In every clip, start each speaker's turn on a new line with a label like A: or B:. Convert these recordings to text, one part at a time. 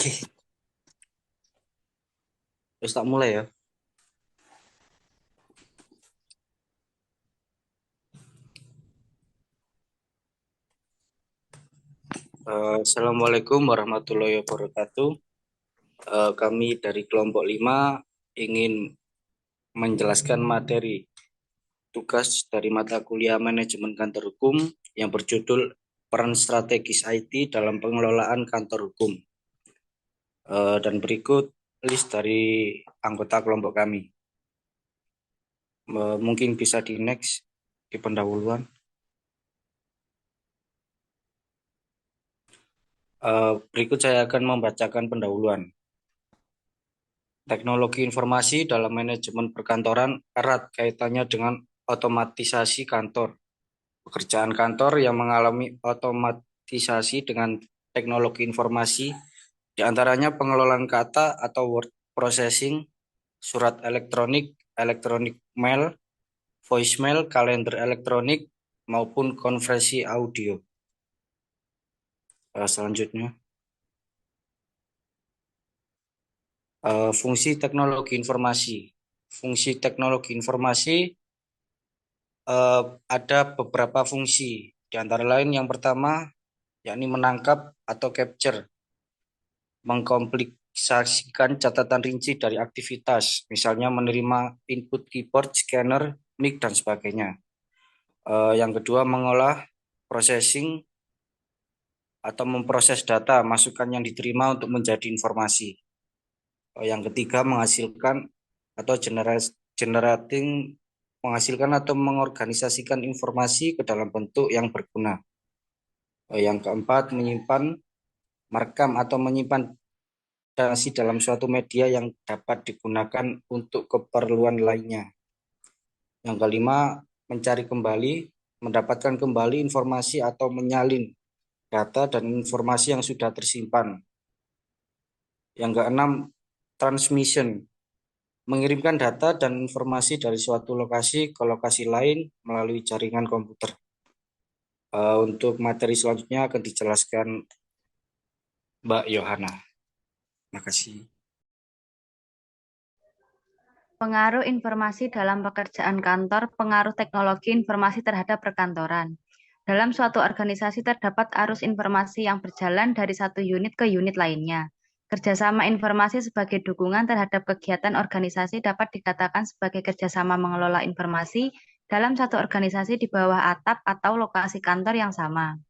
A: Oke, terus tak mulai ya. Assalamualaikum warahmatullahi wabarakatuh. Kami dari kelompok 5 ingin menjelaskan materi tugas dari mata kuliah Manajemen Kantor Hukum yang berjudul Peran Strategis IT dalam Pengelolaan Kantor Hukum. Dan berikut list dari anggota kelompok kami. Mungkin bisa di next, di pendahuluan. Berikut saya akan membacakan pendahuluan. Teknologi informasi dalam manajemen perkantoran erat kaitannya dengan otomatisasi kantor. Pekerjaan kantor yang mengalami otomatisasi dengan teknologi informasi, diantaranya pengelolaan kata atau word processing, surat elektronik, elektronik mail, voicemail, kalender elektronik, maupun konferensi audio. Selanjutnya, fungsi teknologi informasi. Fungsi teknologi informasi ada beberapa fungsi. Di antara lain yang pertama, yakni menangkap atau capture, mengkompleksasikan catatan rinci dari aktivitas, misalnya menerima input keyboard, scanner, mic, dan sebagainya. Yang kedua, mengolah, processing, atau memproses data, masukan yang diterima untuk menjadi informasi. Yang ketiga, menghasilkan atau generating, menghasilkan atau mengorganisasikan informasi ke dalam bentuk yang berguna. Yang keempat, menyimpan, merekam atau menyimpan data dalam suatu media yang dapat digunakan untuk keperluan lainnya. Yang kelima, mencari kembali, mendapatkan kembali informasi atau menyalin data dan informasi yang sudah tersimpan. Yang keenam, transmission, mengirimkan data dan informasi dari suatu lokasi ke lokasi lain melalui jaringan komputer. Untuk materi selanjutnya akan dijelaskan Mbak Yohana. Terima kasih.
B: Pengaruh informasi dalam pekerjaan kantor, pengaruh teknologi informasi terhadap perkantoran. Dalam suatu organisasi terdapat arus informasi yang berjalan dari satu unit ke unit lainnya. Kerjasama informasi sebagai dukungan terhadap kegiatan organisasi dapat dikatakan sebagai kerjasama mengelola informasi dalam satu organisasi di bawah atap atau lokasi kantor yang sama.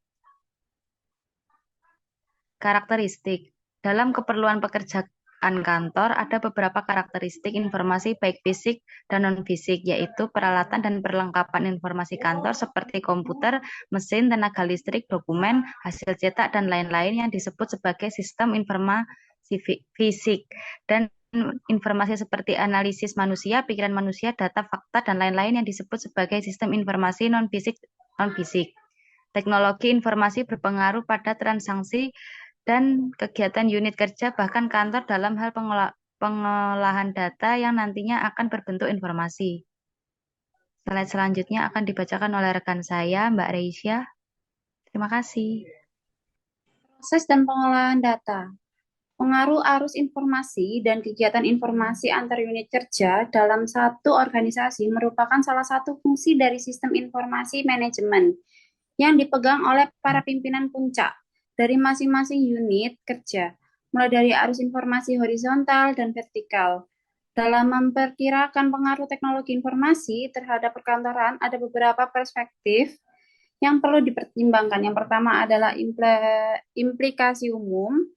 B: Karakteristik. Dalam keperluan pekerjaan kantor, ada beberapa karakteristik informasi baik fisik dan non-fisik, yaitu peralatan dan perlengkapan informasi kantor seperti komputer, mesin, tenaga listrik, dokumen, hasil cetak, dan lain-lain yang disebut sebagai sistem informasi fisik. Dan informasi seperti analisis manusia, pikiran manusia, data, fakta, dan lain-lain yang disebut sebagai sistem informasi non-fisik. Teknologi informasi berpengaruh pada transaksi dan kegiatan unit kerja bahkan kantor dalam hal pengolahan data yang nantinya akan berbentuk informasi. Slide selanjutnya akan dibacakan oleh rekan saya, Mbak Reisya. Terima kasih.
C: Proses dan pengolahan data. Pengaruh arus informasi dan kegiatan informasi antar unit kerja dalam satu organisasi merupakan salah satu fungsi dari sistem informasi manajemen yang dipegang oleh para pimpinan puncak dari masing-masing unit kerja, mulai dari arus informasi horizontal dan vertikal. Dalam memperkirakan pengaruh teknologi informasi terhadap perkantoran, ada beberapa perspektif yang perlu dipertimbangkan. Yang pertama adalah implikasi umum,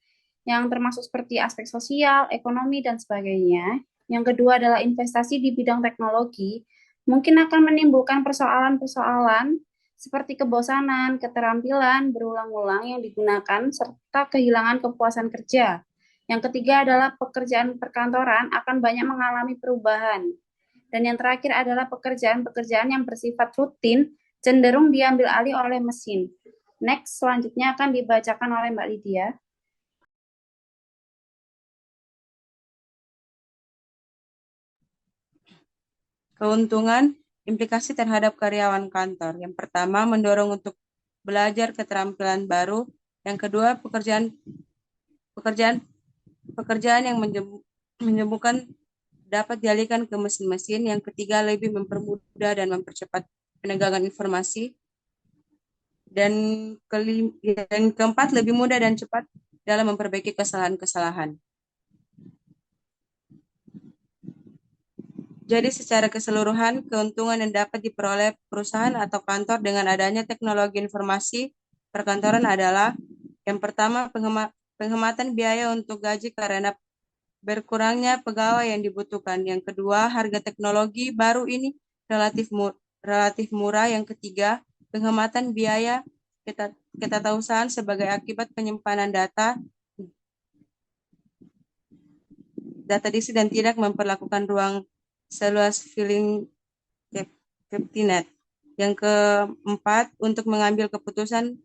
C: yang termasuk seperti aspek sosial, ekonomi, dan sebagainya. Yang kedua adalah investasi di bidang teknologi, mungkin akan menimbulkan persoalan-persoalan seperti kebosanan, keterampilan berulang-ulang yang digunakan, serta kehilangan kepuasan kerja. Yang ketiga adalah pekerjaan perkantoran akan banyak mengalami perubahan. Dan yang terakhir adalah pekerjaan-pekerjaan yang bersifat rutin cenderung diambil alih oleh mesin. Next, selanjutnya akan dibacakan oleh Mbak Lydia.
D: Keuntungan, implikasi terhadap karyawan kantor. Yang pertama, mendorong untuk belajar keterampilan baru. Yang kedua, pekerjaan pekerjaan yang menyembuhkan dapat dialihkan ke mesin-mesin. Yang ketiga, lebih mempermudah dan mempercepat penegakan informasi. Dan keempat, lebih mudah dan cepat dalam memperbaiki kesalahan-kesalahan. Jadi secara keseluruhan, keuntungan yang dapat diperoleh perusahaan atau kantor dengan adanya teknologi informasi perkantoran adalah yang pertama, penghematan biaya untuk gaji karena berkurangnya pegawai yang dibutuhkan. Yang kedua, harga teknologi baru ini relatif murah. Yang ketiga, penghematan biaya ketatausahaan sebagai akibat penyimpanan data disk dan tidak memperlakukan ruang seluas filling cabinet. Yang keempat, untuk mengambil keputusan,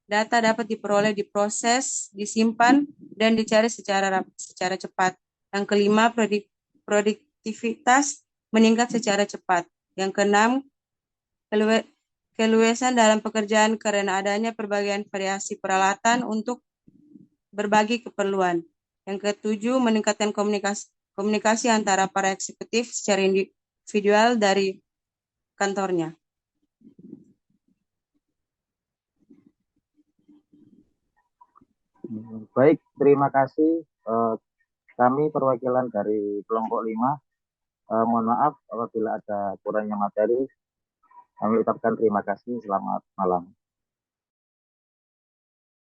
D: data dapat diperoleh, diproses, disimpan, dan dicari secara cepat. Yang kelima, produktivitas meningkat secara cepat. Yang keenam, keluasan dalam pekerjaan karena adanya berbagai variasi peralatan untuk berbagi keperluan. Yang ketujuh, meningkatkan komunikasi antara para eksekutif secara individual dari kantornya.
E: Baik, terima kasih. Kami perwakilan dari kelompok 5. Mohon maaf apabila ada kurangnya materi. Kami ucapkan terima kasih. Selamat malam.